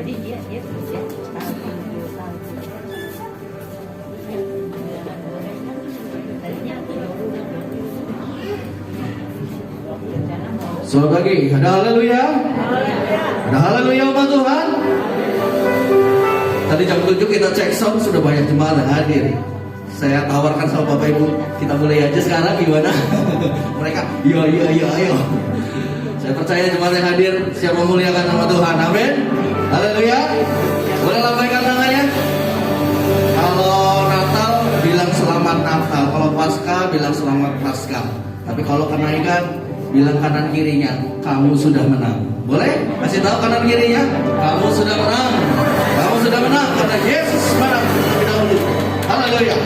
Jadi dia terus ya. Tadinya aku Selamat pagi, ada haleluya? Ada haleluya umat Tuhan? Tadi jam 7 kita cek sound, sudah banyak jemaat yang hadir. Saya tawarkan sama Bapak Ibu, kita mulai aja sekarang gimana? Mereka, ayo. Saya percaya jemaat yang hadir siap memuliakan nama Tuhan, amin. Haleluya. Boleh lambaikan tangannya. Kalau Natal bilang selamat Natal, kalau Paskah bilang selamat Paskah. Tapi kalau kenaikan bilang kanan kirinya, kamu sudah menang. Boleh? Kasih tahu kanan kirinya, kamu sudah menang. Kamu sudah menang karena Yesus menang terlebih dahulu. Haleluya.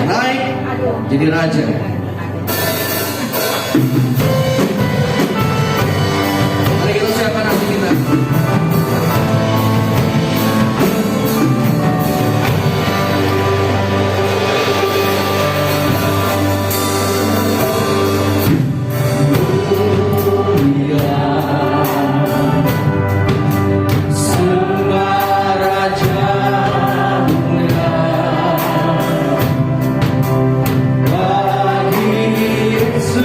Naik jadi raja. Mari kita siapkan hati kita. Yesus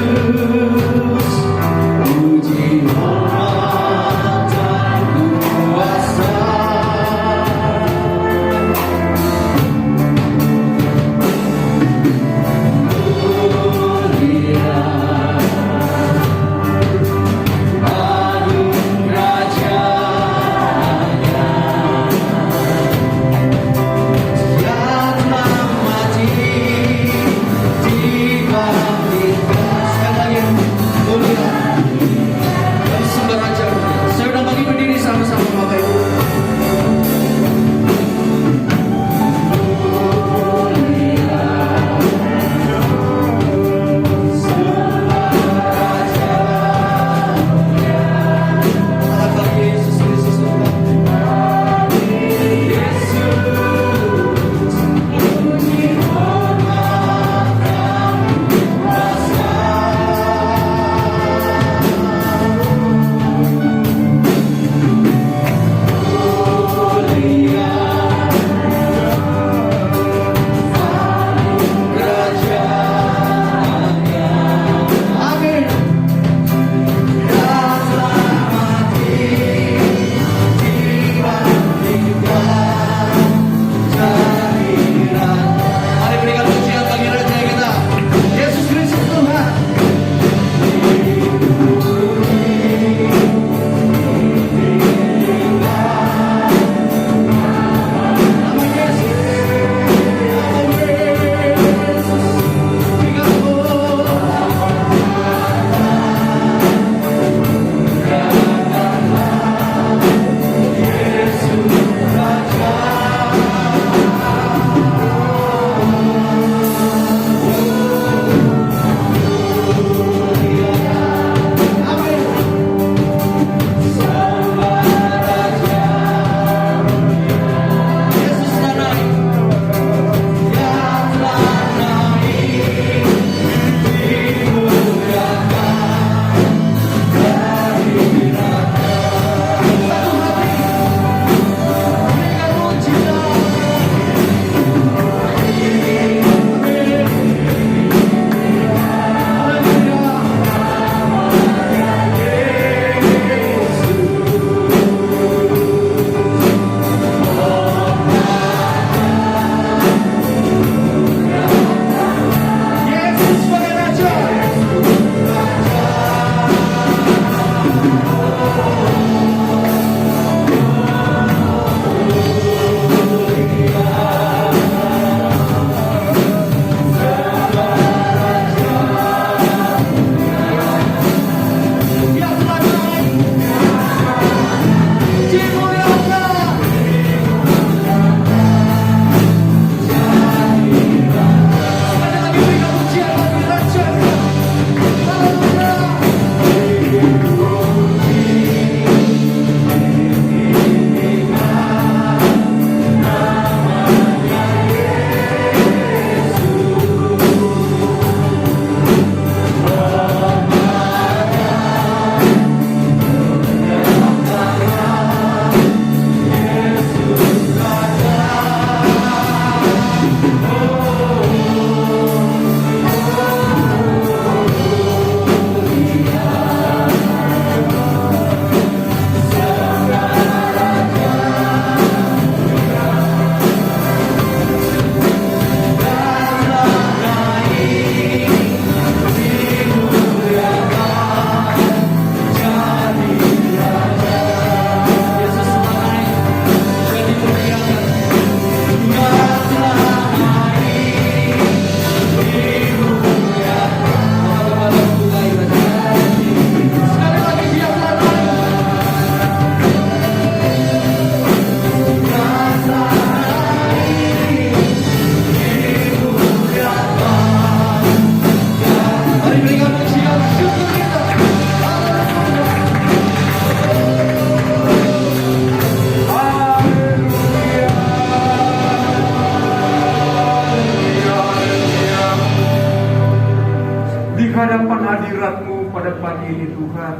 pagi ini Tuhan.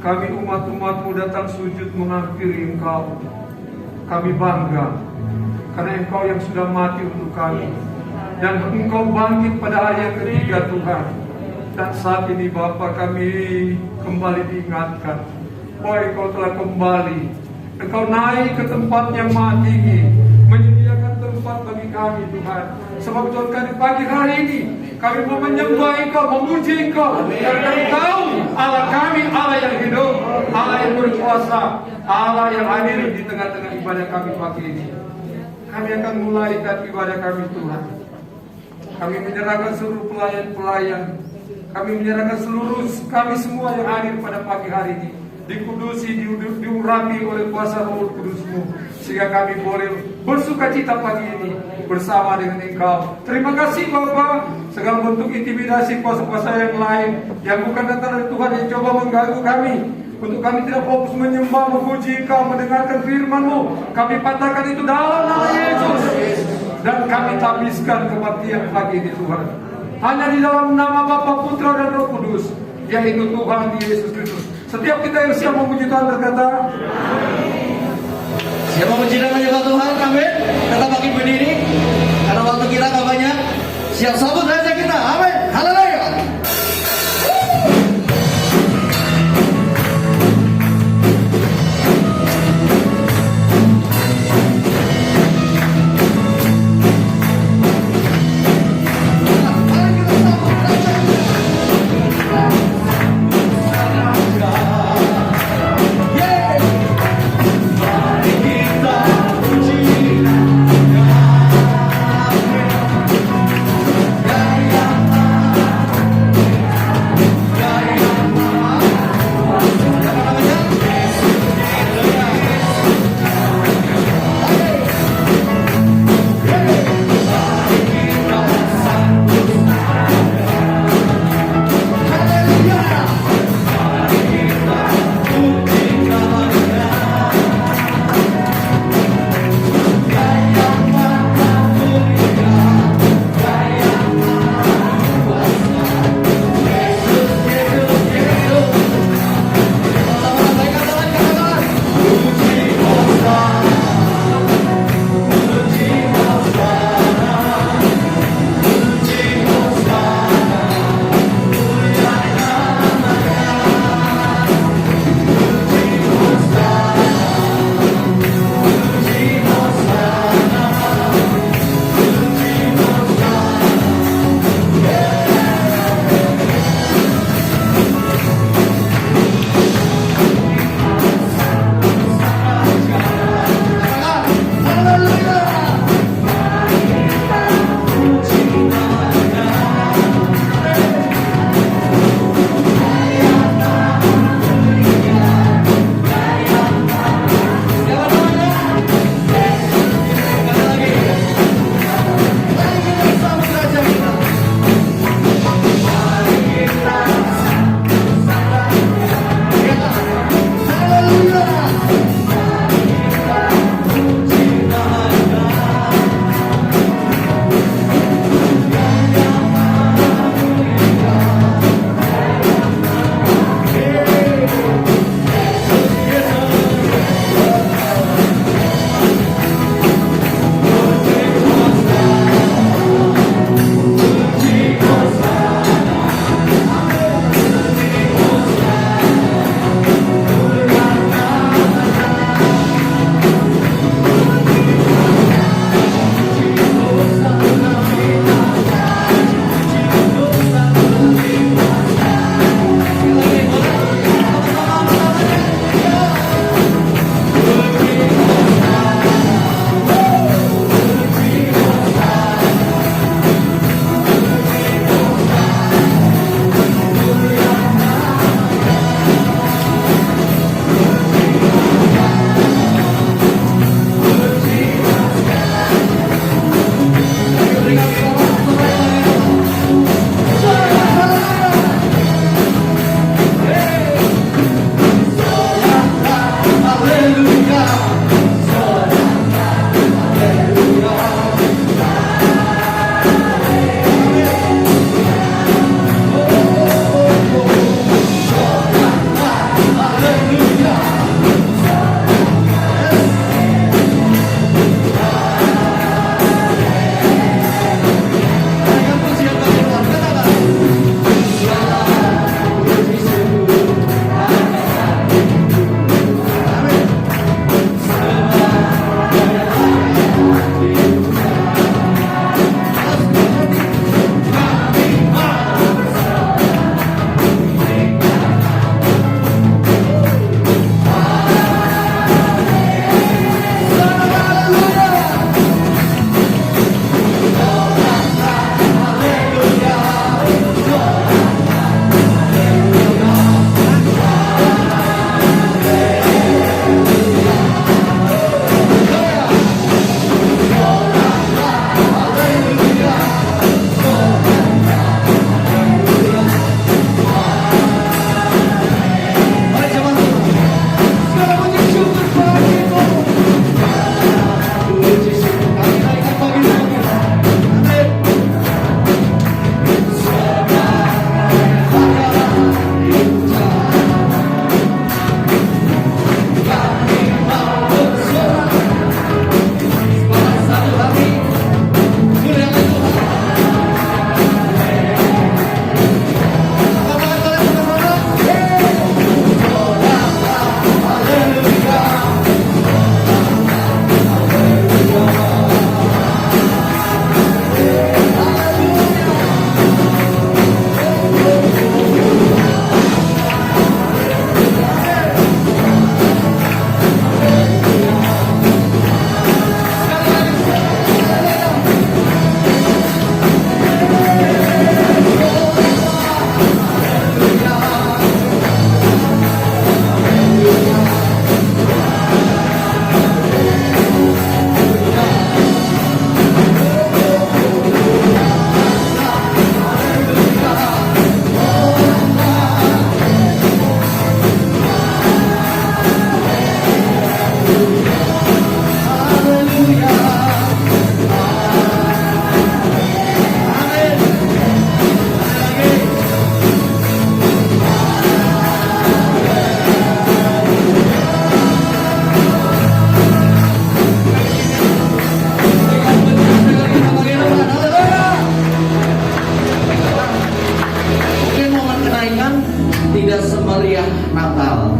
Kami umat-umat-Mu datang sujud menghampiri Engkau. Kami bangga karena Engkau yang sudah mati untuk kami, dan Engkau bangkit pada hari yang ketiga Tuhan. Dan saat ini Bapa, kami kembali diingatkan bahwa Engkau telah kembali. Engkau naik ke tempat yang maha tinggi, menyediakan tempat bagi kami Tuhan. Sebab Tuhan, kami pagi hari ini kami mau menyembah Engkau, memuji Engkau, karena Engkau Allah kami, Allah yang hidup, Allah yang berkuasa, Allah yang hadir di tengah-tengah ibadah kami pagi ini. Kami akan mulaikan ibadah kami Tuhan. Kami menyerahkan seluruh pelayan-pelayan, kami menyerahkan seluruh kami semua yang hadir pada pagi hari ini, dikudusi, diurapi oleh kuasa Roh Kudus-Mu, sehingga kami boleh bersuka cita pagi ini bersama dengan Engkau. Terima kasih Bapa, segala bentuk intimidasi kuasa-kuasa yang lain yang bukan datang dari Tuhan yang coba mengganggu kami, untuk kami tidak fokus menyembah, memuji Engkau, mendengarkan firman-Mu, kami patahkan itu dalam nama Yesus, dan kami tabiskan kematian pagi ini Tuhan, hanya di dalam nama Bapa, Putra, dan Roh Kudus, yaitu Tuhan Yesus Kristus. Setiap kita yang siap memuji Tuhan berkata, Siapa memuji dan menyembah Tuhan, amin. Tetap bagi berdiri, karena waktu kita gak banyak. Siap sambut raja kita, amin. Haleluya. tidak semeriah Natal.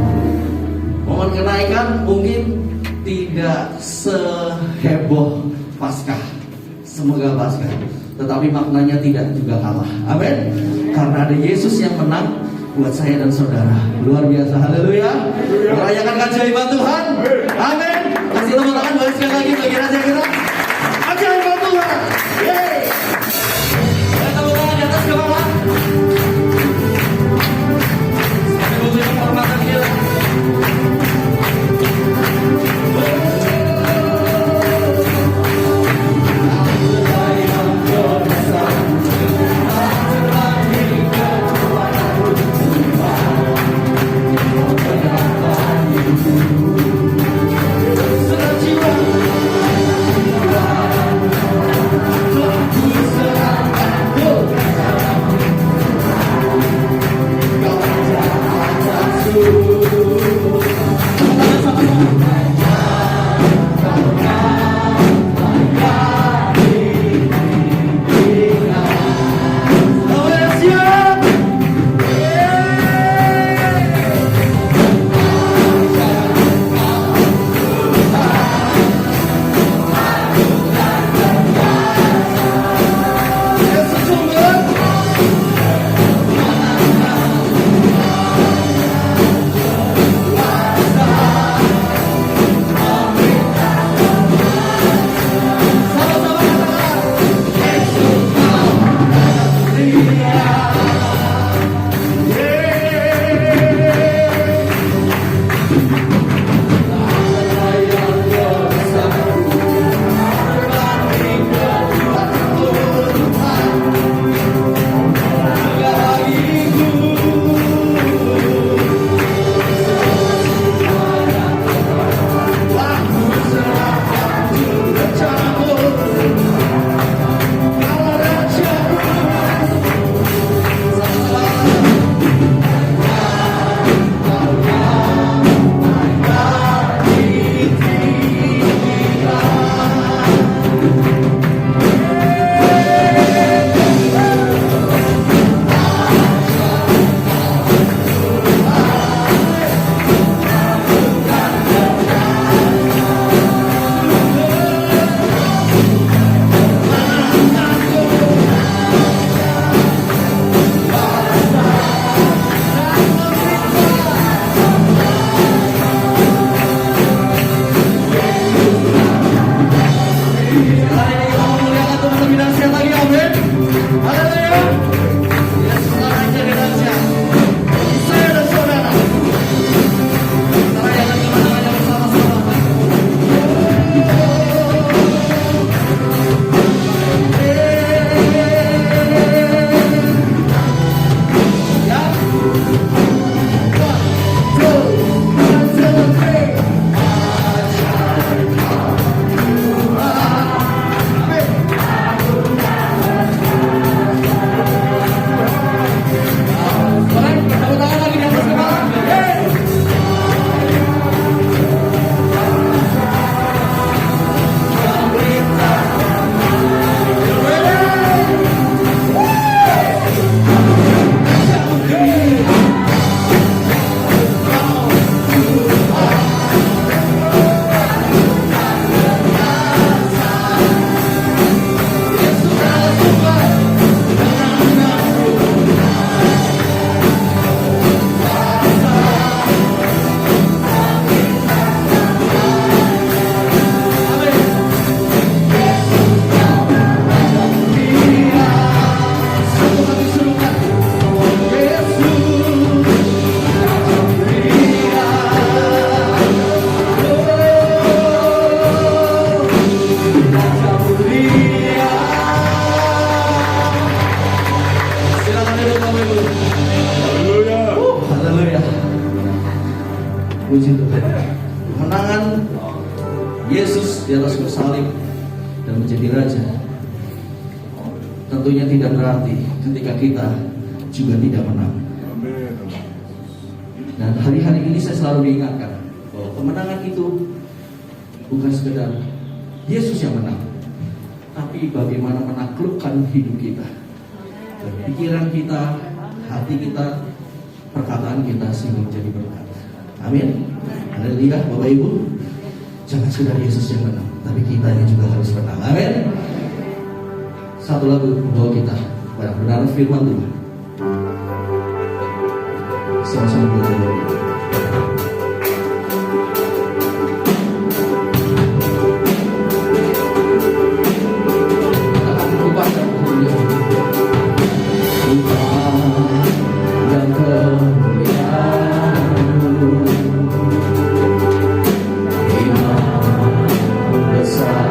Momen kenaikan mungkin tidak seheboh Paskah, semoga Paskah, tetapi maknanya tidak juga kalah. Amin. Karena ada Yesus yang menang buat saya dan saudara. Luar biasa. Haleluya. Merayakan keajaiban Tuhan. Amin. Kasih tepuk tangan balik sekali lagi bagi raja kita. Keajaiban Tuhan. Yeay. Tepuk tangan di atas ke bawah. Hormatan kita. Puji Tuhan. Kemenangan Yesus di atas kayu salib dan menjadi raja tentunya tidak berarti ketika kita juga tidak menang. Dan hari-hari ini saya selalu diingatkan bahwa kemenangan itu bukan sekedar Yesus yang menang, tapi bagaimana menaklukkan hidup kita, pikiran kita, hati kita, perkataan kita sehingga menjadi berkat. Amin. Haleluya. Bapak Ibu, jangan sudah Yesus yang menang, tapi kita yang juga harus menang. Amin. Satu lagu membawa kita pada benar firman Tuhan. Sama-sama belajar lagi. Kita akan berubahkan kemuliaan dan kemuliaan-Mu. Imam besar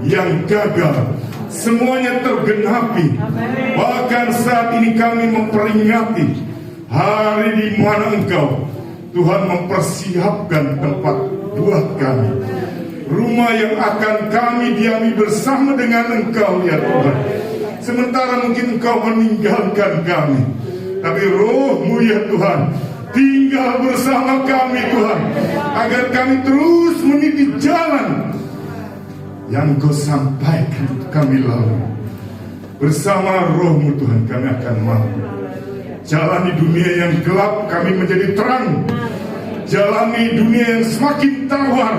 yang gagal semuanya tergenapi. Bahkan saat ini kami memperingati hari di mana Engkau Tuhan mempersiapkan tempat buat kami, rumah yang akan kami diami bersama dengan Engkau ya Tuhan. Sementara mungkin Engkau meninggalkan kami, tapi Roh-Mu ya Tuhan tinggal bersama kami Tuhan, agar kami terus meniti jalan yang Kau sampaikan untuk kami lalui. Bersama Roh-Mu Tuhan kami akan mampu jalani dunia yang gelap, kami menjadi terang. Jalani dunia yang semakin tawar,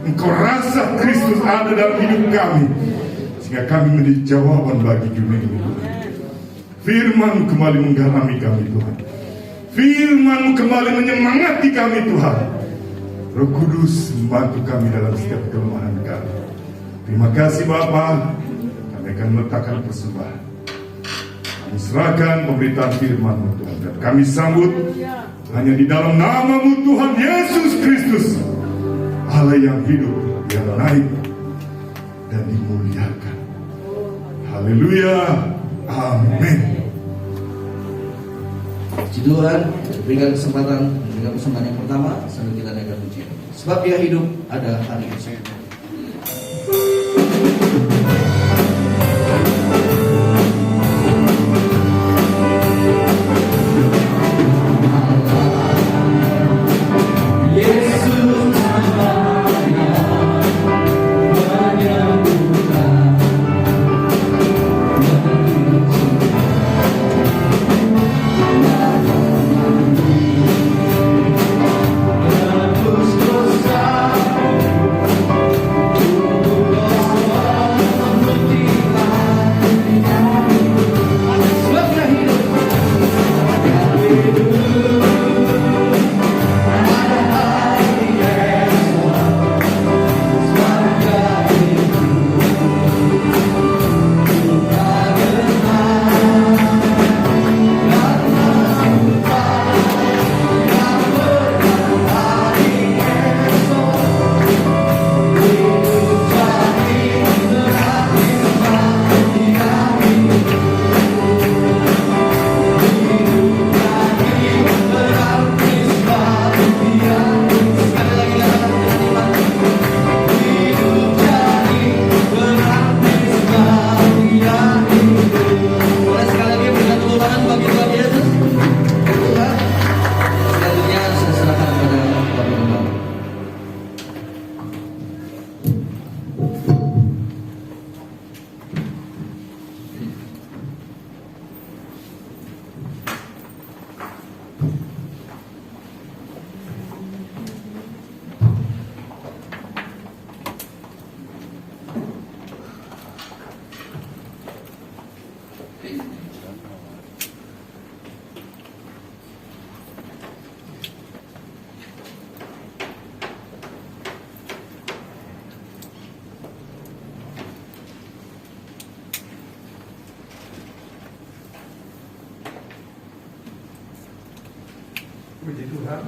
Engkau rasa Kristus ada dalam hidup kami, sehingga kami menjadi jawaban bagi dunia ini Tuhan. Firman-Mu kembali menggarami kami Tuhan, Firman-Mu kembali menyemangati kami Tuhan. Roh Kudus membantu kami dalam setiap kelemahan kami. Terima kasih Bapa. Kami akan meletakkan persembahan, kami serahkan pemberitaan firman-Mu Tuhan, dan kami sambut hanya di dalam nama-Mu Tuhan Yesus Kristus, Allah yang hidup, yang naik dan dimuliakan. Haleluya, amin. Puji Tuhan, berikan kesempatan memberikan persembahan yang pertama sambil kita naikkan pujian. Sebab Dia hidup, ada hari esok. Puji Tuhan.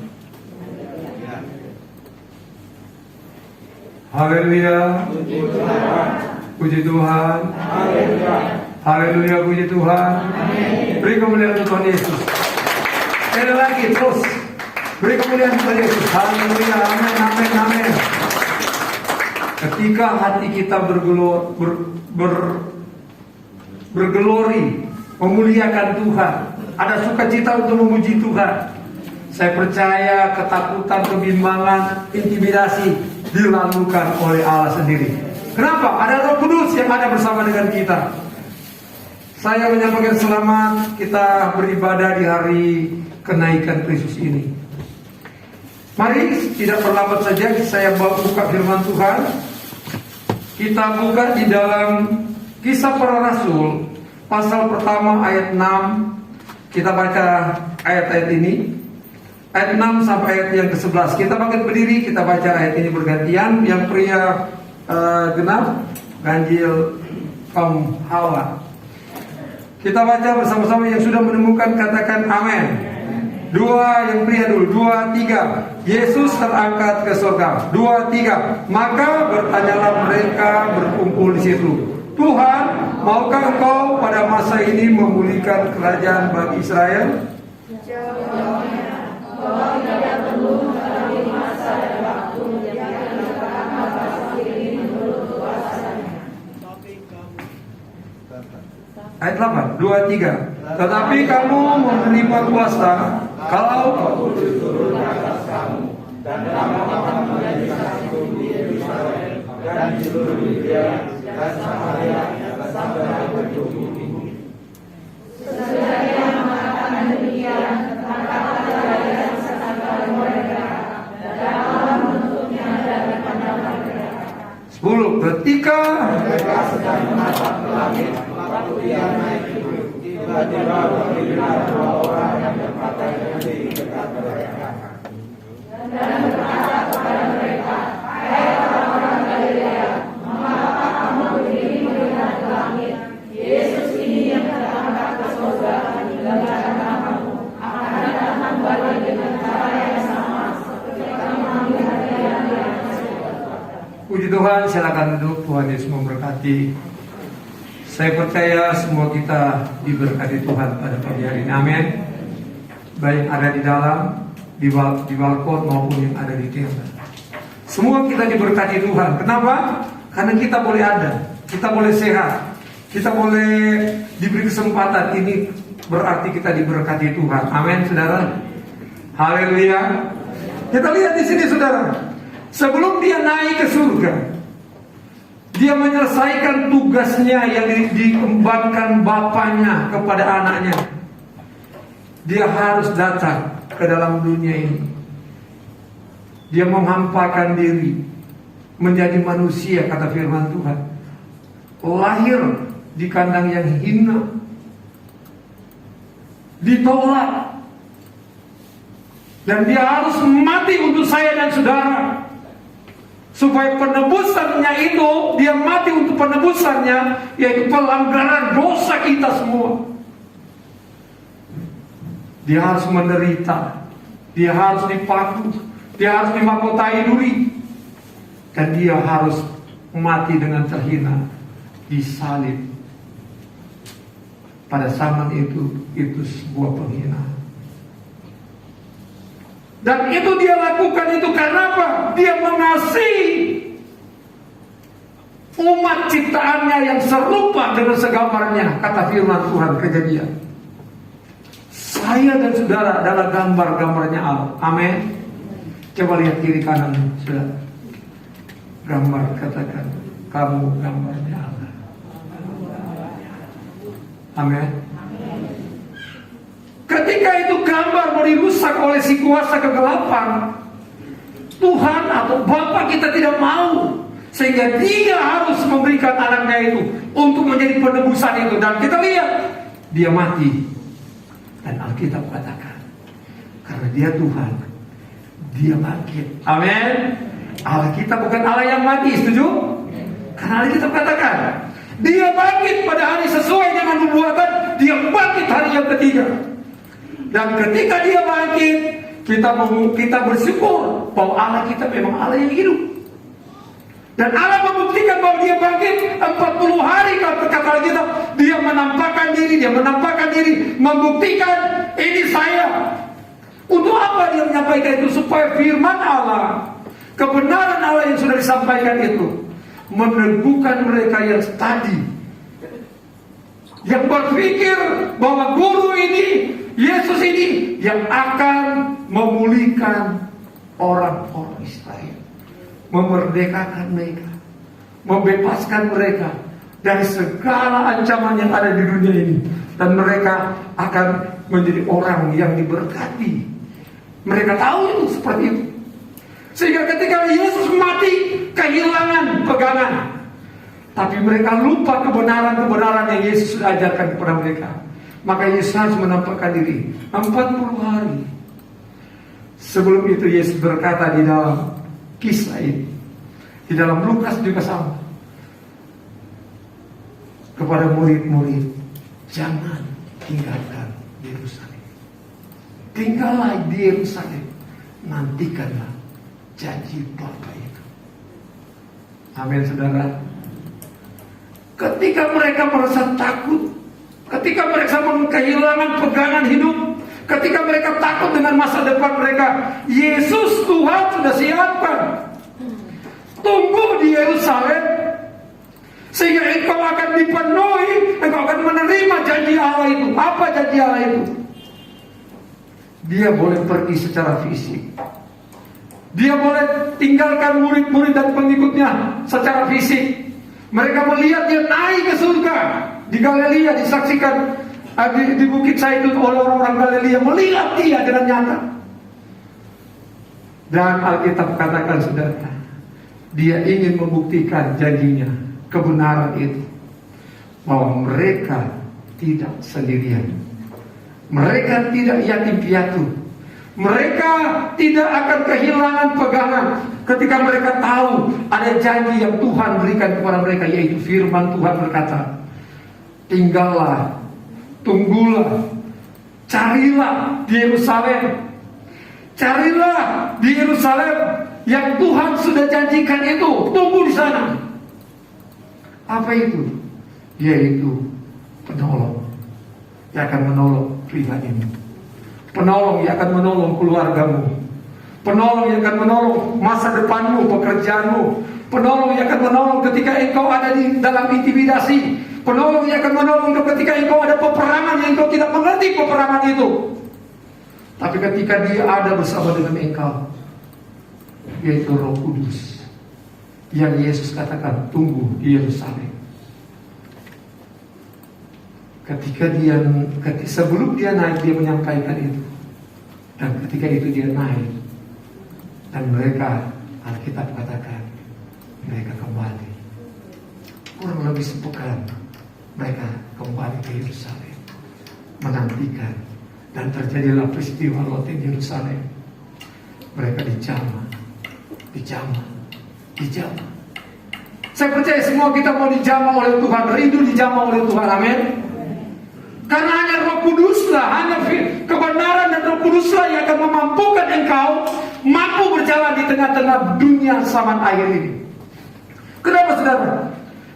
Haleluya. Puji Tuhan. Haleluya, puji Tuhan. Beri kemuliaan untuk Tuhan Yesus. Sekali lagi terus. Beri kemuliaan Tuhan Yesus. Haleluya. Amin, amin, amin. Ketika hati kita bergelori, memuliakan Tuhan, ada sukacita untuk memuji Tuhan, saya percaya ketakutan, kebimbangan, intimidasi dilalukan oleh Allah sendiri. Kenapa? Ada Roh Kudus yang ada bersama dengan kita. Saya menyampaikan selamat kita beribadah di hari kenaikan Kristus ini. Mari tidak terlambat saja saya buka firman Tuhan. Kita buka di dalam Kisah Para Rasul pasal pertama ayat 6. Kita baca ayat-ayat ini, ayat 6 sampai ayat yang ke-11. Kita bangkit berdiri, kita baca ayat ini bergantian. Yang pria genap, ganjil kaum Hawa. Kita baca bersama-sama. Yang sudah menemukan katakan amin. Dua, yang pria dulu. 2, 3. Yesus terangkat ke surga. 2, 3. Maka bertanyalah mereka berkumpul di situ. Tuhan, maukah Engkau pada masa ini memulihkan kerajaan bagi Israel? Jawabnya, Engkau tidak perlu mengetahui masa dan waktu yang ditetapkan atas diri menurut kuasanya. Ayat 8, 2, 3. Tetapi kamu menerima kuasa kalau turun ke atas kamu, dan kamu akan menjadi saksi di Yerusalem dan di seluruh Yudea dan Samaria dan sampai ke ujung bumi. Sesudah Ia mengatakan demikian, maka terjadi sesat mereka dan Allah menutupnya dari pandangan mereka. 10. Ketika Mereka sedang menatap ke langit, waktu Ia naik itu, tiba-tiba terlihat 2 orang yang berkata di dekat mereka. Dan berkata kepada mereka, hai orang-orang Galilea, mengapa kamu berdiri melihat ke langit? Yesus ini yang terangkat ke surga dan kata kamu akan datang kembali dengan cara yang sama seperti kamu melihat Dia di atas surga. puji Tuhan, silakan duduk. Tuhan Yesus memberkati. Saya percaya semua kita diberkati Tuhan pada pagi hari ini. Amin. Baik ada di dalam, di balkon maupun yang ada di tenda. Semua kita diberkati Tuhan. Kenapa? Karena kita boleh ada, kita boleh sehat, kita boleh diberi kesempatan. Ini berarti kita diberkati Tuhan. Amin, saudara. Haleluya. Kita lihat di sini, saudara. Sebelum dia naik ke surga, dia menyelesaikan tugasnya yang dikembangkan bapaknya kepada anaknya. Dia harus datang ke dalam dunia ini. Dia menghampakan diri, menjadi manusia, kata firman Tuhan. Lahir di kandang yang hina, ditolak, dan dia harus mati untuk saya dan saudara. Supaya penebusannya itu, dia mati untuk penebusannya, yaitu pelanggaran dosa kita semua. Dia harus menderita, dia harus dipaku, dia harus dimahkotai duri, dan dia harus mati dengan terhina, disalib. Pada zaman itu sebuah penghinaan. Dan itu dia lakukan itu karena apa? Dia mengasihi umat ciptaannya yang serupa dengan segambarnya, kata firman Tuhan Kejadian. Saya dan saudara adalah gambar-gambarnya Allah. Amin. Coba lihat kiri kanan, saudara. Gambar, katakan, kamu gambarnya Allah. Amin. Ketika itu gambar mau dirusak oleh si kuasa kegelapan, Tuhan atau Bapa kita tidak mau, sehingga Dia harus memberikan anaknya itu untuk menjadi penebusan itu. Dan kita lihat Dia mati. Dan Alkitab katakan, karena Dia Tuhan, Dia bangkit. Amin. Allah kita bukan Allah yang mati, setuju? Karena Alkitab katakan, Dia bangkit pada hari sesuai dengan nubuatan. Dia bangkit hari yang ketiga. Dan ketika Dia bangkit, Kita bersyukur bahwa Allah kita memang Allah yang hidup. Dan Allah membuktikan bahwa dia bangkit 40 hari. Kata kita, dia menampakkan diri, membuktikan ini saya. Untuk apa dia menyampaikan itu? Supaya firman Allah, kebenaran Allah yang sudah disampaikan itu meneguhkan mereka yang tadi, yang berpikir bahwa guru ini, Yesus ini yang akan memulihkan orang-orang Israel, memerdekakan mereka, membebaskan mereka dari segala ancaman yang ada di dunia ini, dan mereka akan menjadi orang yang diberkati. Mereka tahu itu seperti itu. Sehingga ketika Yesus mati, kehilangan pegangan. Tapi mereka lupa kebenaran-kebenaran yang Yesus sudah ajarkan kepada mereka. Maka Yesus harus menampakkan diri 40 hari. Sebelum itu Yesus berkata di dalam kisah ini, di dalam Lukas juga sama, kepada murid-murid, jangan tinggalkan Yerusalem. Tinggallah di Yerusalem, nantikanlah janji Bapa itu. Amin, saudara. Ketika mereka merasa takut, ketika mereka kehilangan pegangan hidup, ketika mereka takut dengan masa depan mereka, Yesus Tuhan sudah siapkan. Tunggu di Yerusalem, sehingga engkau akan dipenuhi, engkau akan menerima janji Allah itu. Apa janji Allah itu? Dia boleh pergi secara fisik, dia boleh tinggalkan murid-murid dan pengikutnya secara fisik. Mereka melihat dia naik ke surga. Di Galilea disaksikan di Bukit Zaitun oleh orang-orang Galilea, melihat dia dengan nyata. Dan Alkitab katakan, saudara, dia ingin membuktikan janjinya, kebenaran itu, bahwa mereka tidak sendirian, mereka tidak yatim piatu, mereka tidak akan kehilangan pegangan ketika mereka tahu ada janji yang Tuhan berikan kepada mereka, yaitu firman Tuhan berkata, tinggallah, tunggulah, carilah di Yerusalem, carilah di Yerusalem yang Tuhan sudah janjikan itu, tunggu di sana. Apa itu? Yaitu penolong yang akan menolong pribadimu, penolong yang akan menolong keluargamu, penolong yang akan menolong masa depanmu, pekerjaanmu, penolong yang akan menolong ketika engkau ada di dalam intimidasi, penolong yang akan menolong ketika engkau ada peperangan yang engkau tidak mengerti peperangan itu. Tapi ketika dia ada bersama dengan engkau, yaitu Roh Kudus, yang Yesus katakan tunggu di Yerusalem. Sebelum dia naik, dia menyampaikan itu, dan ketika itu dia naik, dan mereka, Alkitab katakan, mereka kembali kurang lebih sepekan. Mereka kembali ke Yerusalem, menantikan, dan terjadilah peristiwa Lot di Yerusalem. Mereka dijamah. Saya percaya semua kita mau dijamah oleh Tuhan, rindu dijamah oleh Tuhan, amin. Karena hanya Roh Kuduslah, hanya kebenaran dan Roh Kuduslah yang akan memampukan engkau mampu berjalan di tengah-tengah dunia zaman akhir ini. Kenapa, saudara?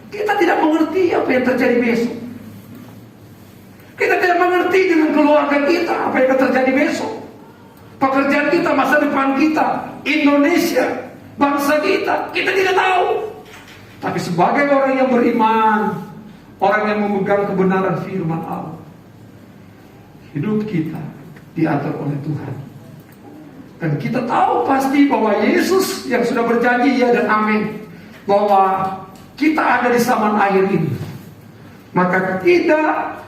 Kita tidak mengerti apa yang terjadi besok. Kita tidak mengerti dengan keluarga kita apa yang akan terjadi besok. Pekerjaan kita, masa depan kita, Indonesia, bangsa kita tidak tahu. Tapi sebagai orang yang beriman, orang yang memegang kebenaran firman Allah, hidup kita diatur oleh Tuhan. Dan kita tahu pasti bahwa Yesus yang sudah berjanji ya dan amin, bahwa kita ada di zaman akhir ini. Maka tidak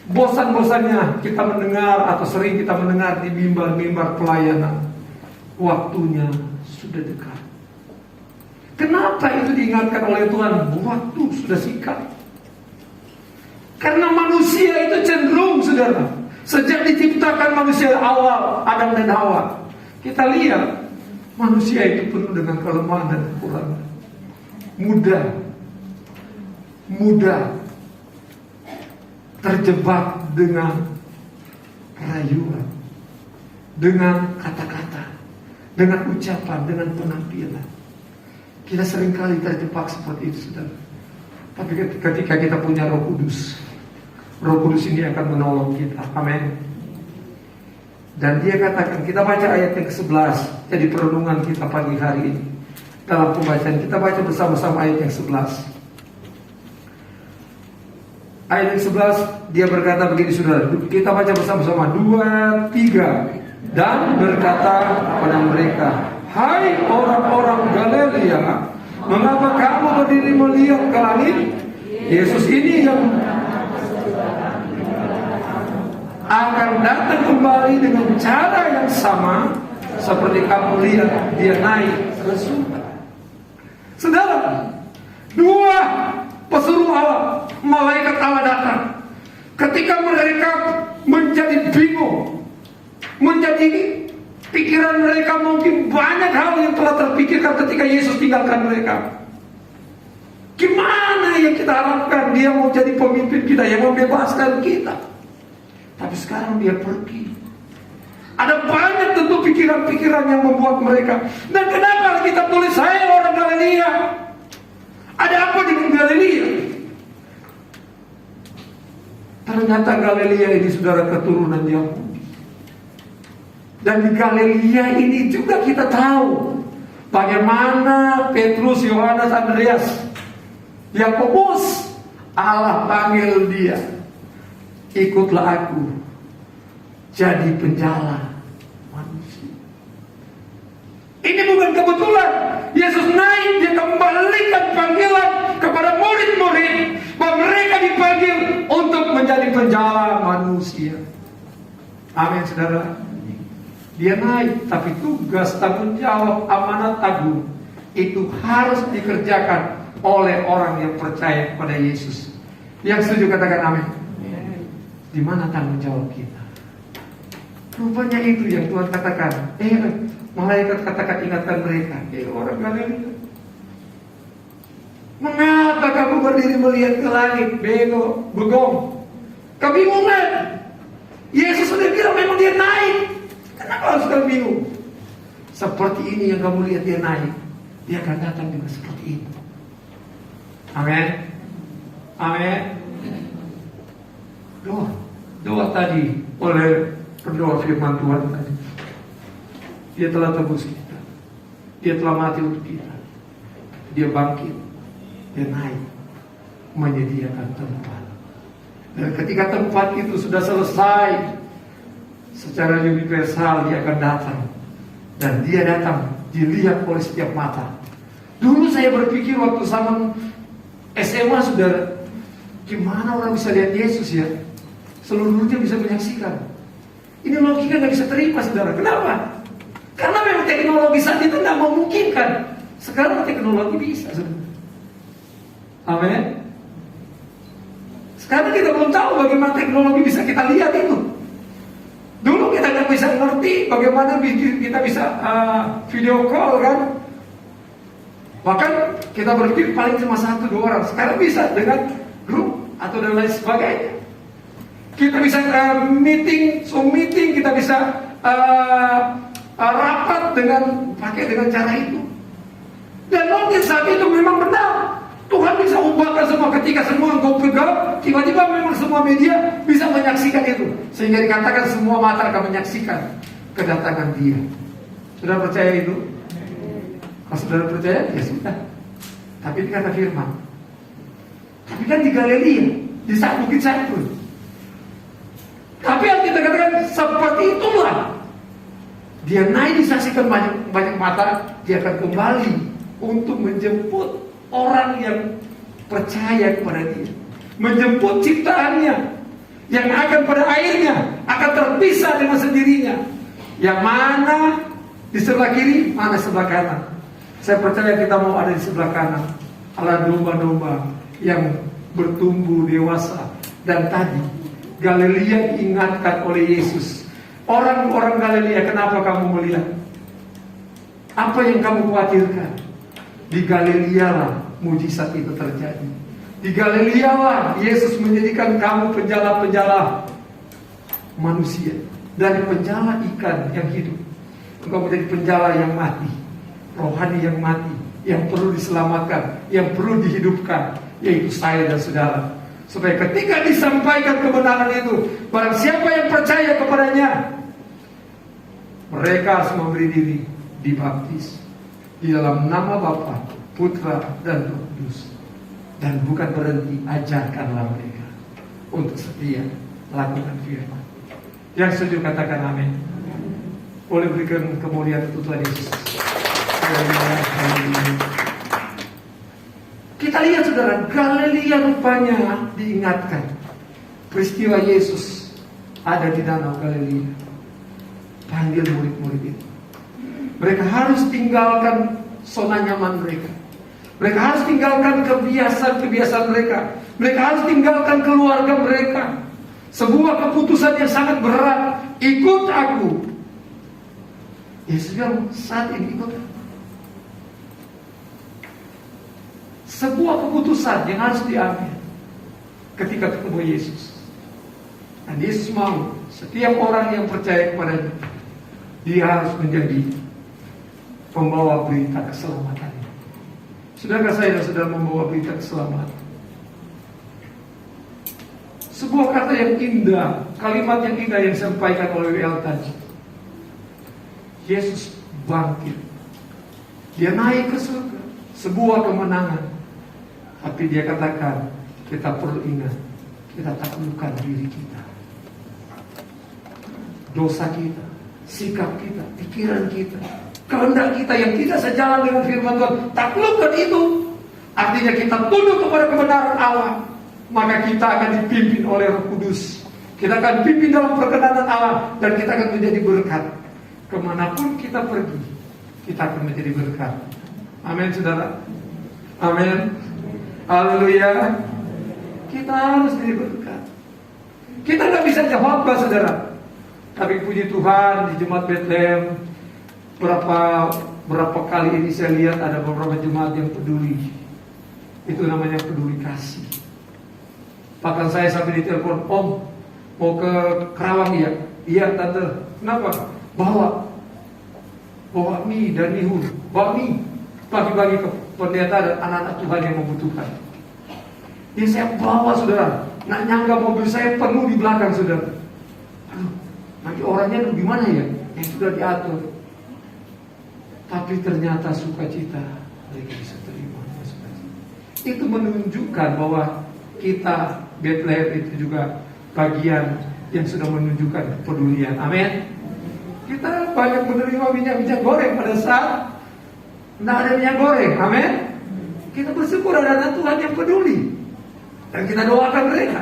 bosan-bosannya kita mendengar, atau sering kita mendengar di mimbar-mimbar pelayanan, waktunya sudah dekat. Kenapa itu diingatkan oleh Tuhan? Waktu sudah singkat. Karena manusia itu cenderung, saudara, sejak diciptakan manusia awal, Adam dan Hawa, kita lihat manusia itu penuh dengan kelemahan dan kekurangan. Mudah terjebak dengan rayuan, dengan kata-kata, dengan ucapan, dengan penampilan. Kita seringkali terjebak seperti itu, saudara. Tapi ketika kita punya Roh Kudus, Roh Kudus ini akan menolong kita. Amin. Dan dia katakan, kita baca ayat yang ke-11 jadi perenungan kita pagi hari ini. Dalam pembacaan kita baca bersama-sama ayat yang 11. Ayat yang 11 dia berkata begini, saudara. Kita baca bersama-sama 2, 3. Dan berkata kepada mereka, hai orang-orang Galilea, mengapa kamu berdiri melihat ke langit? Yesus ini yang akan datang kembali dengan cara yang sama seperti kamu lihat dia naik ke surga. Saudara, dua pesuruh Allah, malaikat Allah datang. Ketika mereka menjadi bingung, menjadi pikiran mereka mungkin banyak hal yang telah terpikirkan ketika Yesus tinggalkan mereka. Gimana yang kita harapkan dia mau jadi pemimpin kita, yang membebaskan kita. Tapi sekarang dia pergi. Ada banyak tentu pikiran-pikiran yang membuat mereka. Dan kenapa kita tulis saya orang Galilea? Ada apa dengan Galilea? Ternyata Galilea ini saudara keturunan Yahudi. Dan di Galilea ini juga kita tahu bagaimana Petrus, Yohanes, Andreas, Yakobus, Allah panggil dia, ikutlah aku jadi penjala manusia. Ini bukan kebetulan. Yesus naik, dia kembalikan panggilan kepada murid-murid bahwa mereka dipanggil untuk menjadi penjala manusia. Amin, saudara. Dia naik, tapi tugas, tanggung jawab, amanat agung itu harus dikerjakan oleh orang yang percaya kepada Yesus. Yang setuju katakan amin. Di mana tanggung jawab kita? Rupanya itu yang Tuhan katakan. Malaikat katakan, ingatkan mereka. Orang Galilea, mengapa kamu berdiri melihat ke langit? Begong, kebingungan. Yesus sudah bilang memang dia naik. Kenapa harus kamu bingung? Seperti ini yang kamu lihat dia naik, dia akan datang juga seperti itu. Amin. Amin. Doa tadi oleh pendoa firman Tuhan tadi. Dia telah tebus kita. Dia telah mati untuk kita. Dia bangkit. Dia naik, menyediakan tempat. Dan ketika tempat itu sudah selesai, secara universal dia akan datang. Dan dia datang dilihat oleh setiap mata. Dulu saya berpikir waktu zaman SMA, saudara, gimana orang bisa lihat Yesus ya? Seluruh dunia bisa menyaksikan. Ini logika gak bisa terima, saudara. Kenapa? Karena memang teknologi saat itu gak memungkinkan. Sekarang teknologi bisa, saudara. Amin. Sekarang kita belum tahu bagaimana teknologi bisa kita lihat itu. Dulu kita nggak bisa ngerti bagaimana kita bisa video call kan. Bahkan kita berpikir paling cuma 1-2 orang. Sekarang bisa dengan grup atau dan lain sebagainya. Kita bisa meeting, Zoom meeting, kita bisa rapat dengan cara itu. Dan mungkin saat itu memang benar. Tuhan bisa ubahkan semua ketika semua engkau pegang, tiba-tiba memang semua media bisa menyaksikan itu. Sehingga dikatakan semua mata akan menyaksikan kedatangan dia. Sudah percaya itu? Kalau sudah percaya, ya sudah. Tapi ini kata firman. Tapi kan di Galilea, di saat bukit Zaitun. Tapi yang kita katakan seperti itulah. Dia naik disaksikan banyak mata, dia akan kembali untuk menjemput orang yang percaya kepada dia, menjemput ciptaannya yang akan pada akhirnya akan terpisah dengan sendirinya. Yang mana di sebelah kiri, mana sebelah kanan. Saya percaya kita mau ada di sebelah kanan. Ala domba-domba yang bertumbuh dewasa. Dan tadi Galilea diingatkan oleh Yesus. Orang-orang Galilea, kenapa kamu melihat? Apa yang kamu khawatirkan? Di Galilea lah mujizat itu terjadi. Di Galilea lah Yesus menjadikan kamu penjala-penjala manusia. dari penjala ikan yang hidup, engkau menjadi penjala yang mati, rohani yang mati, yang perlu diselamatkan, yang perlu dihidupkan, yaitu saya dan saudara. Supaya ketika disampaikan kebenaran itu, barang siapa yang percaya kepadanya, mereka harus memberi diri dibaptis di dalam nama Bapa, Putra, dan Roh Kudus. Dan bukan berhenti, ajarkanlah mereka untuk setia lakukan firman. Yang setuju katakan amin. Boleh berikan kemuliaan untuk Tuhan Yesus. Kita lihat saudara, Galilea rupanya diingatkan. Peristiwa Yesus ada di danau Galilea. Panggil murid-murid itu. Mereka harus tinggalkan zona nyaman mereka. Mereka harus tinggalkan kebiasaan-kebiasaan mereka. Mereka harus tinggalkan keluarga mereka. Sebuah keputusan yang sangat berat. Ikut aku. Yesus bilang, saat ini ikut aku. Sebuah keputusan yang harus diambil ketika ketemu Yesus. Dan Yesus mau setiap orang yang percaya kepadanya, dia harus menjadi pembawa berita keselamatan. Sudahkah saya dan saudara membawa berita keselamatan? Sebuah kata yang indah, kalimat yang indah yang disampaikan oleh W.L. tadi. Yesus bangkit. Dia naik ke surga. Sebuah kemenangan. Tapi dia katakan, kita perlu ingat, kita taklukkan diri kita. Dosa kita, sikap kita, pikiran kita, kehendak kita yang tidak sejalan dengan firman Tuhan, taklukkan itu. Artinya kita tunduk kepada kebenaran Allah, maka kita akan dipimpin oleh Roh Kudus. Kita akan dipimpin dalam perkenanan Allah, dan kita akan menjadi berkat. Kemanapun kita pergi, kita akan menjadi berkat. Amin, saudara. Amin. Haleluya. Kita harus jadi berkat. Kita nggak bisa jawab, saudara. Tapi puji Tuhan, di Jemaat Bethlehem berapa kali ini saya lihat ada beberapa jemaat yang peduli. Itu namanya peduli kasih. Bahkan saya sampai ditelepon, Om, mau ke Kerawang ya? Iya tante. Kenapa? Bawa mie dan mihun. Bawa mie. Bagi-bagi ke pendeta dan anak-anak Tuhan yang membutuhkan. Ya saya bawa, saudara. Nak nyangka mobil saya penuh di belakang, saudara. Aduh, nanti orangnya gimana ya? Yang sudah diatur. Tapi ternyata sukacita mereka bisa terima. Itu menunjukkan bahwa kita Bethlehem itu juga bagian yang sudah menunjukkan kepedulian. Amin. Kita banyak menerima minyak goreng pada saat tidak ada minyak goreng. Amin. Kita bersyukur ada Tuhan yang peduli, dan kita doakan mereka.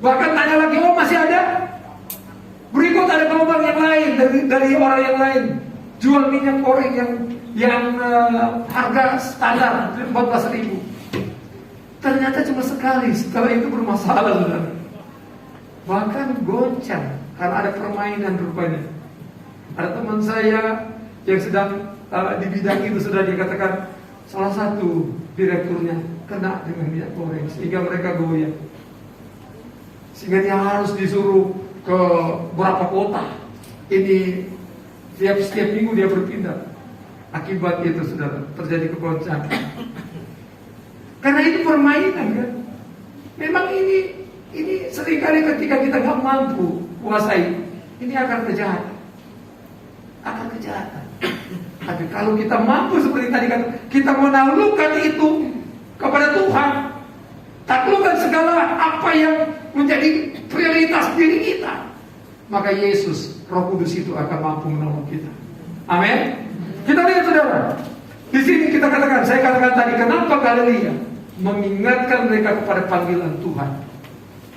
Bahkan tanya lagi, oh masih ada? Berikut ada gelombang yang lain dari orang yang lain jual minyak goreng yang harga standar 14.000. Ternyata cuma sekali, setelah itu bermasalah, saudara. Bahkan goncang karena ada permainan rupanya. Ada teman saya yang sedang di bidang itu, sudah dikatakan salah satu direkturnya kena dengan minyak goreng sehingga mereka goyah. Sehingga dia harus disuruh ke beberapa kota. Ini setiap minggu dia berpindah. Akibat itu sudah terjadi kegoncangan. Karena itu permainan kan. Memang ini seringkali ketika kita nggak mampu kuasai, ini akan kejahatan. Akan kejahatan. Tapi kalau kita mampu seperti tadi kata, kita menaklukkan itu kepada Tuhan, taklukkan segala apa yang menjadi prioritas diri kita, maka Yesus, Roh Kudus itu akan mampu menolong kita. Amin. Kita lihat, saudara. Di sini kita katakan, saya katakan tadi, kenapa Galilea mengingatkan mereka kepada panggilan Tuhan.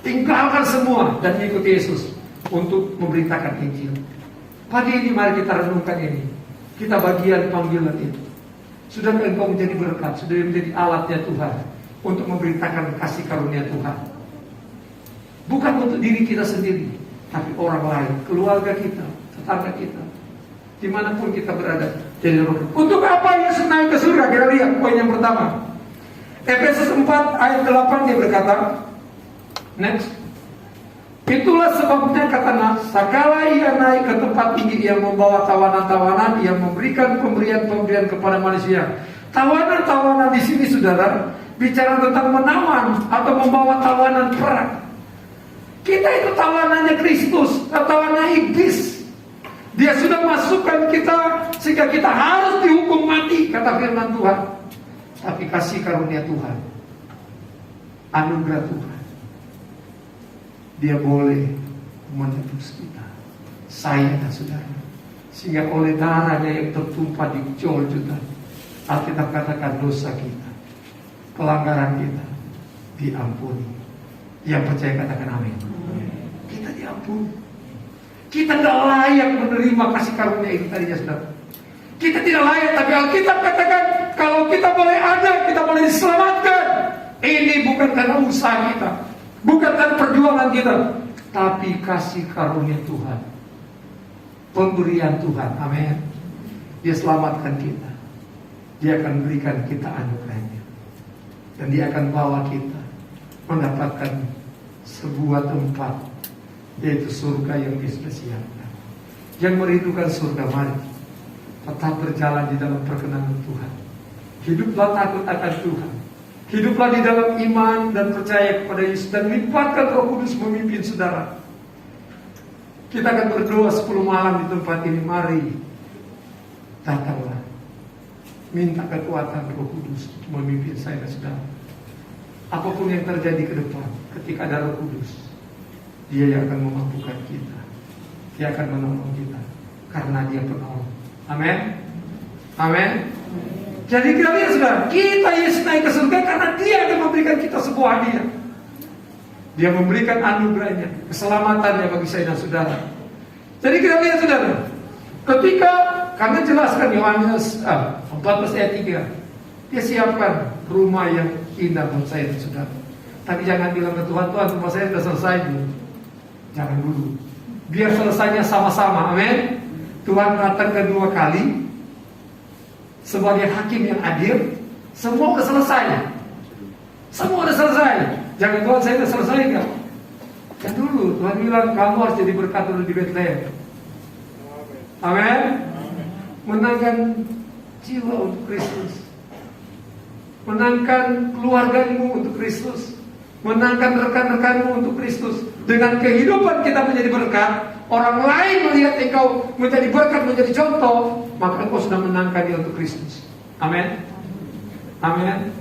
Tinggalkan semua dan ikut Yesus untuk memberitakan Injil. Pagi ini mari kita renungkan ini. Kita bagian panggilan itu. Sudahkah engkau menjadi berkat, sudah menjadi alatnya Tuhan untuk memberitakan kasih karunia Tuhan. Bukan untuk diri kita sendiri, tapi orang lain, keluarga kita, tetangga kita, dimanapun kita berada. Jadi untuk apa Yesus naik ke surga? Kita lihat poin yang pertama. Efesus 4 ayat 8 dia berkata, next. Itulah sebabnya kata segala ia naik ke tempat tinggi, ia membawa tawanan-tawanan, ia memberikan pemberian-pemberian kepada manusia. Tawanan-tawanan di sini, saudara, bicara tentang menawan atau membawa tawanan perang. Kita itu tawanannya Kristus, tawanan iblis. Dia sudah masukkan kita sehingga kita harus dihukum mati, kata firman Tuhan. Tapi kasih karunia Tuhan, anugerah Tuhan, Dia boleh menebus kita, saya dan saudara, sehingga oleh darahnya yang tertumpah di Golgota, Alkitab katakan dosa kita, pelanggaran kita diampuni. Yang percaya katakan amin. Kita diampuni. Kita tidak layak menerima kasih karunia itu tadinya, saudara. Kita tidak layak, tapi Alkitab katakan kalau kita boleh ada, kita boleh diselamatkan. Ini bukan karena usaha kita, bukan karena perjuangan kita, tapi kasih karunia Tuhan, pemberian Tuhan. Amin. Dia selamatkan kita. Dia akan berikan kita anugerahnya, dan Dia akan bawa kita mendapatkan sebuah tempat, yaitu surga yang Dia sudah siapkan. Yang merindukan surga, mari tetap berjalan di dalam perkenan Tuhan. Hiduplah takut akan Tuhan. Hiduplah di dalam iman dan percaya kepada Yesus, dan limpahkan Roh Kudus memimpin saudara. Kita akan berdoa 10 malam di tempat ini. Mari datanglah, minta kekuatan Roh Kudus memimpin saya dan saudara. Apapun yang terjadi ke depan, ketika ada Roh Kudus, Dia yang akan memampukan kita. Dia akan menolong kita, karena Dia penolong. Amin. Amin. Jadi kita lihat, saudara, kita Yesus naik ke surga karena Dia akan memberikan kita sebuah hadiah. Dia memberikan anugerahnya, keselamatannya bagi saya dan saudara. Jadi kita lihat, saudara, ketika kami jelaskan Yohanes 14 ayat 3, Dia siapkan rumah yang indah buat saya dan saudara. Tapi jangan bilang ke Tuhan, Tuhan rumah saya sudah selesai dulu. Jangan dulu, biar selesainya sama-sama. Amin. Tuhan datang kedua kali sebagai hakim yang adil. Semua sudah selesai. Semua sudah selesai. Jangan, Tuhan saya sudah selesai enggak? Ya dulu Tuhan bilang kamu harus jadi berkat dulu di Bethlehem. Amin. Menangkan jiwa untuk Kristus, menangkan keluargamu untuk Kristus, menangkan rekan-rekanmu untuk Kristus. Dengan kehidupan kita menjadi berkat, orang lain melihat engkau menjadi berkat, menjadi contoh, maka engkau sudah menangkan dia untuk Kristus. Amin. Amin.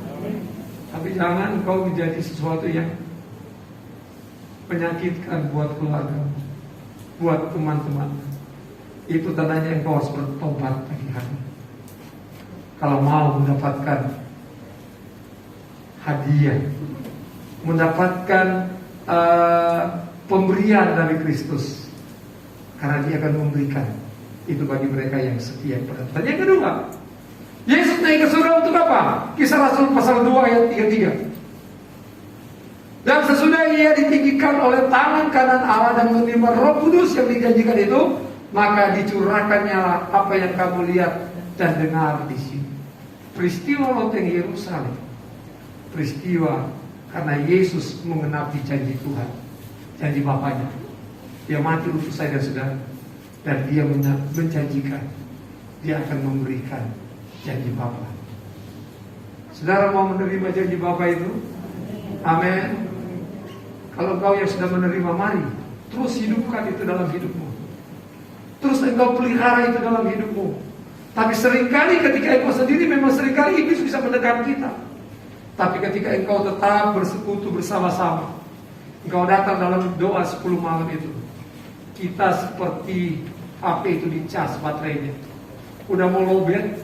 Tapi jangan engkau menjadi sesuatu yang menyakitkan buat keluarga, buat teman-teman. Itu tandanya engkau harus bertobat pagi hari. Kalau mau mendapatkan hadiah, mendapatkan pemberian dari Kristus, karena Dia akan memberikan itu bagi mereka yang setia kepada Tuhan. Yang kedua, Yesus naik ke surga untuk apa? Kisah Rasul pasal 2 ayat 33. Dan sesudah Ia ditinggikan oleh tangan kanan Allah dan menerima Roh Kudus yang dijanjikan itu, maka dicurahkannya apa yang kamu lihat dan dengar di sini. Peristiwa loteng Yerusalem, peristiwa karena Yesus mengenapi janji Tuhan, janji Bapaknya. Dia mati untuk saya dan saudara, dan Dia menjanjikan Dia akan memberikan janji Bapa. Saudara mau menerima janji Bapa itu? Amin. Kalau kau yang sudah menerima, mari terus hidupkan itu dalam hidupmu. Terus engkau pelihara itu dalam hidupmu. Tapi seringkali ketika engkau sendiri, memang seringkali iblis bisa mendekat kita. Tapi ketika engkau tetap bersekutu bersama-sama, engkau datang dalam doa 10 malam itu, kita seperti HP itu dicas baterainya. Udah mau lowbat,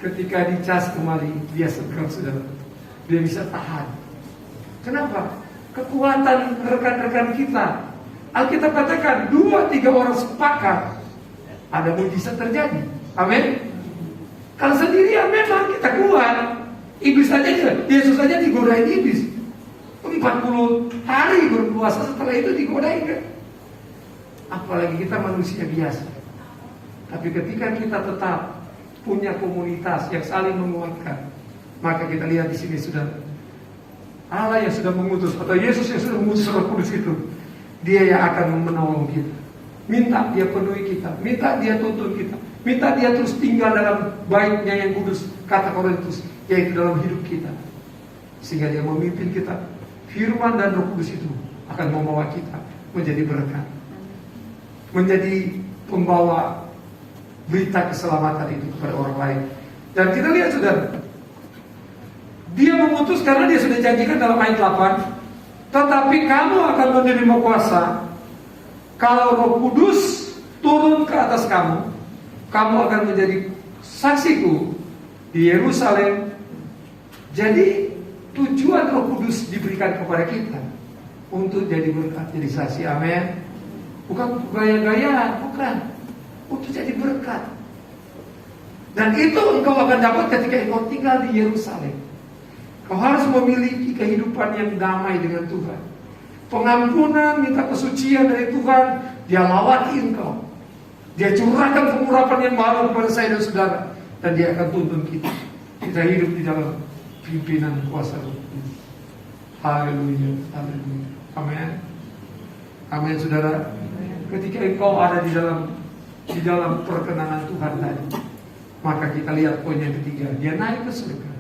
ketika dicas kembali, dia segar, saudara. Dia bisa tahan. Kenapa? Kekuatan rekan-rekan kita. Alkitab katakan 2-3 orang sepakat, ada mujizat terjadi. Amin. Kalau sendirian memang kita kuat. Iblis saja, Yesus saja digodain iblis 40 hari berpuasa, setelah itu digodain kan? Apalagi kita manusia biasa. Tapi ketika kita tetap punya komunitas yang saling menguatkan, maka kita lihat di sini sudah Allah yang sudah mengutus, atau Yesus yang sudah mengutus Roh Kudus itu, Dia yang akan menolong kita. Minta dia penuhi kita, minta dia tuntun kita, minta dia terus tinggal dalam baiknya yang kudus, kata Korintus, yaitu dalam hidup kita. Sehingga dia memimpin kita. Firman dan Roh Kudus itu akan membawa kita menjadi berkat, menjadi pembawa berita keselamatan itu kepada orang lain. Dan kita lihat saudara, dia memutus karena dia sudah janjikan dalam ayat 8, tetapi kamu akan menerima kuasa kalau Roh Kudus turun ke atas kamu. Kamu akan menjadi saksiku di Yerusalem. Jadi tujuan Roh Kudus diberikan kepada kita untuk jadi berkat, jadi saksi. Amin. Bukan untuk gaya-gayaan, bukan, untuk jadi berkat. Dan itu engkau akan dapat ketika engkau tinggal di Yerusalem. Kau harus memiliki kehidupan yang damai dengan Tuhan. Pengampunan, minta kesucian dari Tuhan, dia lawati engkau. Dia curahkan pengurapan yang baru kepada saya dan saudara. Dan dia akan tuntun kita. Kita hidup di dalam pimpinan kuasa Roh Kudus. Haleluya, haleluya. Amin. Amin saudara. Ketika engkau ada di dalam perkenanan Tuhan tadi, maka kita lihat poin yang ketiga, dia naik ke surga.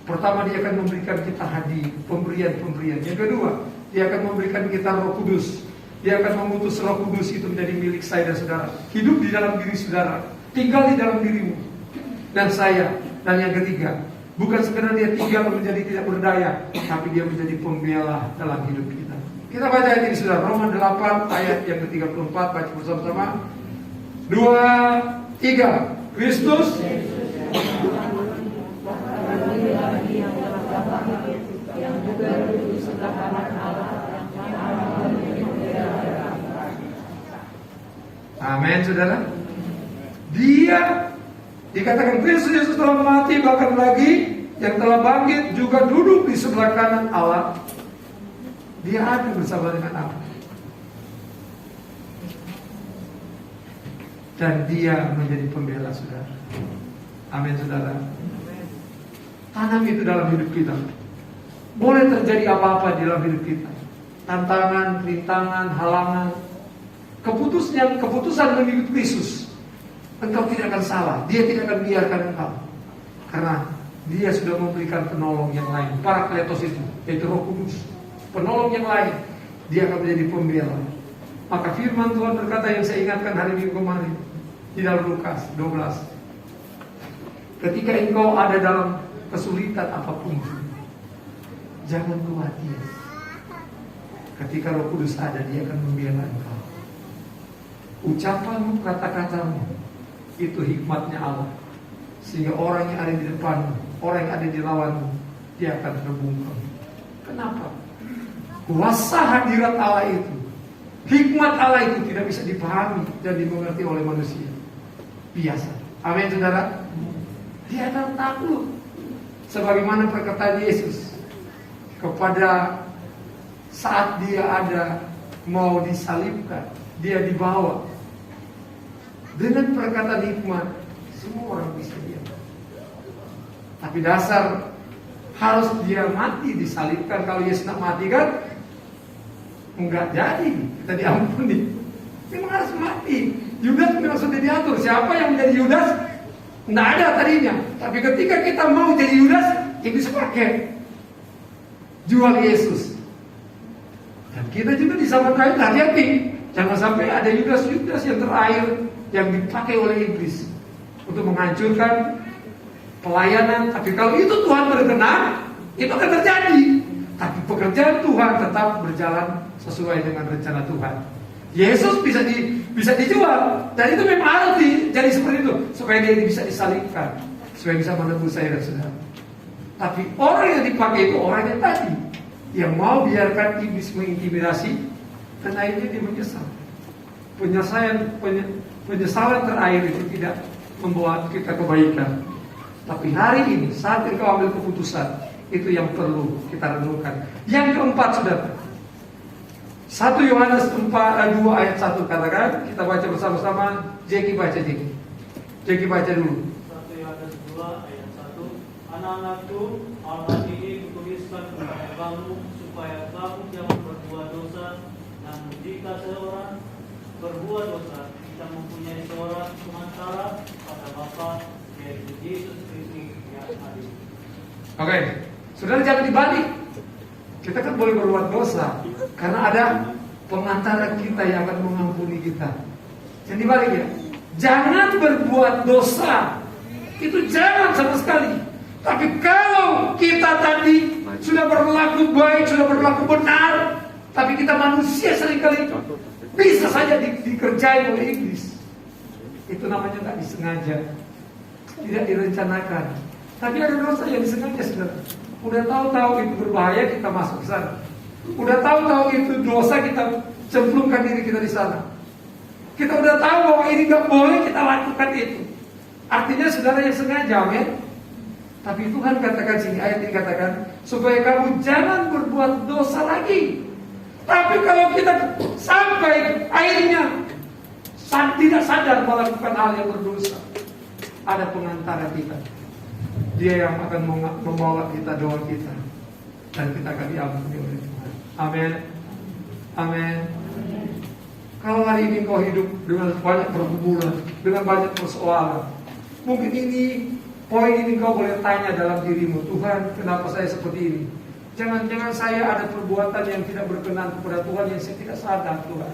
Pertama, dia akan memberikan kita hadiah, pemberian-pemberian. Yang kedua, dia akan memberikan kita Roh Kudus. Dia akan memutus Roh Kudus itu menjadi milik saya dan saudara. Hidup di dalam diri saudara, tinggal di dalam dirimu dan saya. Dan yang ketiga, bukan sekedar dia tinggal menjadi tidak berdaya, tapi dia menjadi pembela dalam hidup kita. Kita baca ayat ini saudara, Roma 8 ayat yang ke-34, baca bersama-sama. 2, 3. Kristus yang juga duduk di sebelah kanan Allah, amin saudara. Dia dikatakan Kristus Yesus telah mati, bahkan lagi yang telah bangkit juga duduk di sebelah kanan Allah. Dia ada bersama dengan Allah. Dan dia menjadi pembela saudara. Amin saudara. Tanam itu dalam hidup kita. Boleh terjadi apa-apa di dalam hidup kita. Tantangan, rintangan, halangan. Keputusan mengikut Kristus. Engkau tidak akan salah. Dia tidak akan biarkan engkau. Karena dia sudah memberikan penolong yang lain. Parakletos itu, yaitu Roh Kudus. Penolong yang lain. Dia akan menjadi pembela. Maka firman Tuhan berkata yang saya ingatkan hari Minggu kemarin di dalam Lukas 12. Ketika engkau ada dalam kesulitan apapun, jangan khawatir. Ketika Roh Kudus ada, dia akan membela engkau. Ucapanmu, kata-katamu, itu hikmatnya Allah. Sehingga orang yang ada di depanmu, orang yang ada di lawanmu, dia akan terbungkam. Kenapa? Kuasa hadirat Allah itu, hikmat Allah itu tidak bisa dipahami dan dimengerti oleh manusia biasa. Amin saudara. Dia akan takluk. Sebagaimana perkataan Yesus kepada saat dia ada mau disalibkan, dia dibawa dengan perkataan hikmat. Semua orang bisa diam. Tapi dasar harus dia mati disalibkan. Kalau Yesus nak mati kan enggak jadi, kita diampuni. Memang harus mati. Yudas memang sudah diatur. Siapa yang menjadi Yudas? Tidak ada tadinya. Tapi ketika kita mau jadi Yudas, itu sepakai jual Yesus. Dan kita juga di zaman terakhir hati-hati. Jangan sampai ada Yudas-Yudas yang terakhir yang dipakai oleh iblis untuk menghancurkan pelayanan. Tapi kalau itu Tuhan berkenan, itu akan terjadi. Tapi pekerjaan Tuhan tetap berjalan sesuai dengan rencana Tuhan. Yesus bisa dijual, dan itu memang harus jadi seperti itu supaya dia bisa disalibkan, supaya bisa menebus saya dan saudara. Tapi orang yang dipakai itu orang yang tadi yang mau biarkan iblis mengintimidasi, dan akhirnya dia menyesal. Penyesalan terakhir itu tidak membuat kita kebaikan. Tapi hari ini saat engkau ambil keputusan, itu yang perlu kita renungkan. Yang keempat saudara, 1 Yohanes 2 ayat 1 katakan, kita baca bersama-sama. Jeki baca, Jeki baca dulu. 1 Yohanes 2 ayat 1. Anak-anakku, hal ini kutuliskan kepada kamu supaya kamu jangan berbuat dosa dan Dan jika seorang berbuat dosa, kita mempunyai seorang pengantara pada Bapa, yaitu Yesus Kristus yang adil. Oke, saudara jangan dibalik. Kita kan boleh berbuat dosa karena ada pengantara kita yang akan mengampuni kita. Jangan dibalik ya. Jangan berbuat dosa. Itu jangan sama sekali. Tapi kalau kita tadi sudah berlaku baik, sudah berlaku benar, tapi kita manusia seringkali bisa saja dikerjain oleh iblis. Itu namanya tak disengaja, tidak direncanakan. Tapi ada dosa yang disengaja, saudara. Udah tahu-tahu itu berbahaya, kita masuk ke sana. Udah tahu-tahu itu dosa, kita cemplungkan diri kita di sana. Kita udah tahu bahwa ini gak boleh, kita lakukan itu. Artinya saudara yang sengaja, amin. Tapi Tuhan katakan sini, ayat ini katakan, supaya kamu jangan berbuat dosa lagi. Tapi kalau kita sampai akhirnya tidak sadar melakukan hal yang berdosa, ada pengantara kita. Dia yang akan membawa kita, doa kita, dan kita akan diampuni oleh Tuhan. Amin. Amin. Kalau hari ini kau hidup dengan banyak pergumulan, dengan banyak persoalan, mungkin poin ini kau boleh tanya dalam dirimu, Tuhan, kenapa saya seperti ini? Jangan-jangan saya ada perbuatan yang tidak berkenan kepada Tuhan yang saya tidak sadar, Tuhan.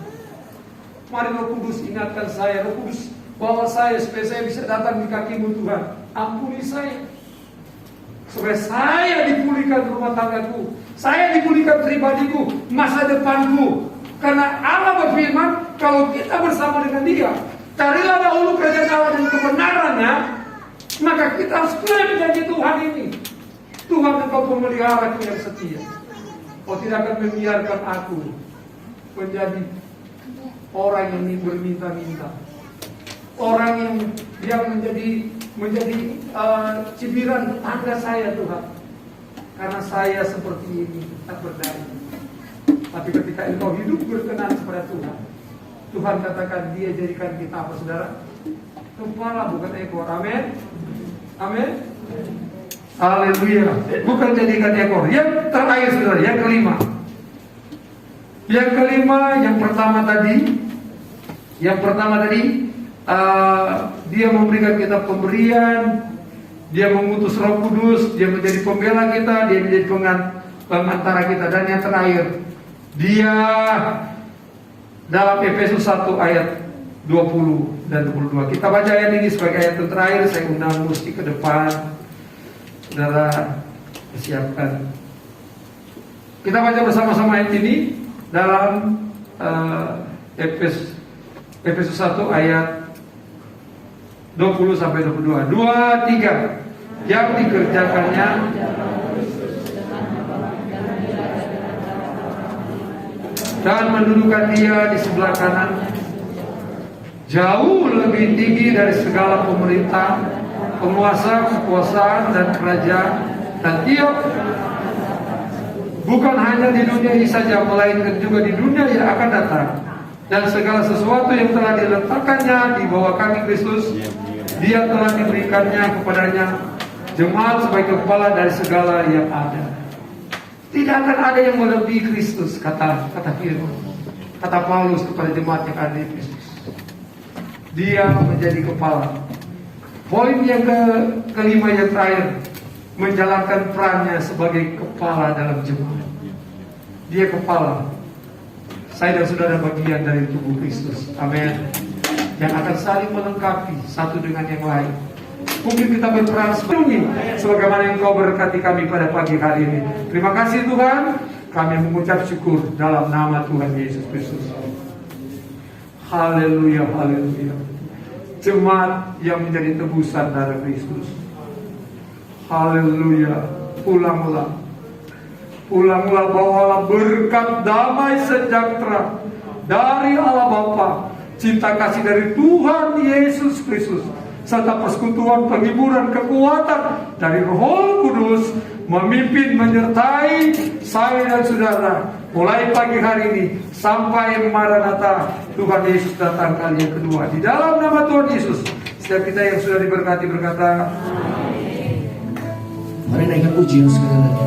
Mari Roh Kudus ingatkan saya, Roh Kudus bawa saya supaya saya bisa datang di kaki-Mu, Tuhan. Ampuni saya, supaya saya dipulihkan rumah tanggaku, saya dipulihkan pribadiku, masa depanku. Karena Allah berfirman, kalau kita bersama dengan Dia, carilah dahulu kerajaan Allah dan kebenarannya, maka kita harus klaim janji Tuhan ini. Tuhan, Engkau pemelihara yang setia. Kau tidak akan membiarkan aku menjadi orang yang berminta-minta, orang yang menjadi cibiran tetangga saya, Tuhan. Karena saya seperti ini tak berdaya. Tapi ketika engkau hidup berkenan kepada Tuhan, Tuhan katakan Dia jadikan kita apa, saudara? Kepala, bukan ekor. Amin. Amin. Haleluya. Bukan jadikan ekor. Yang terakhir, saudara, yang kelima. Yang kelima, yang pertama tadi, Dia memberikan kita pemberian, Dia mengutus Roh Kudus, Dia menjadi pembela kita, Dia menjadi pengantara kita. Dan yang terakhir, Dia dalam Efesus 1 ayat 20 dan 22. Kita baca ayat ini sebagai ayat yang terakhir. Saya undang Musti ke depan. Saudara persiapkan. Kita baca bersama-sama ayat ini dalam Efesus 1 ayat 20 sampai 22. 2, 3. Yang dikerjakannya dan mendudukan Dia di sebelah kanan jauh lebih tinggi dari segala pemerintah, penguasa, kekuasaan, dan kerajaan, dan tiap bukan hanya di dunia ini saja, melainkan juga di dunia yang akan datang. Dan segala sesuatu yang telah diletakkannya di bawah kaki Kristus, Dia telah diberikannya kepadanya jemaat sebagai kepala dari segala yang ada. Tidak akan ada yang melebihi Kristus, kata firman, kata Paulus kepada jemaat yang ada di Kristus. Dia menjadi kepala. Poin yang kelima yang terakhir, menjalankan perannya sebagai kepala dalam jemaat. Dia kepala. Saya dan saudara bagian dari tubuh Kristus. Amin. Yang akan saling melengkapi satu dengan yang lain. Mungkin kita berperan sepenuhnya sebagaimana Engkau berkati kami pada pagi hari ini. Terima kasih Tuhan. Kami mengucap syukur dalam nama Tuhan Yesus Kristus. Haleluya, haleluya. Jemaat yang menjadi tebusan darah Kristus. Haleluya. Ulanglah. Ulanglah, bawalah berkat damai sejahtera dari Allah Bapa, cinta kasih dari Tuhan Yesus Kristus, serta persekutuan, penghiburan, kekuatan dari Roh Kudus memimpin, menyertai saya dan saudara mulai pagi hari ini sampai Maranatha Tuhan Yesus datang kali yang kedua. Di dalam nama Tuhan Yesus, setiap kita yang sudah diberkati berkata, mari naikkan pujian sekali lagi.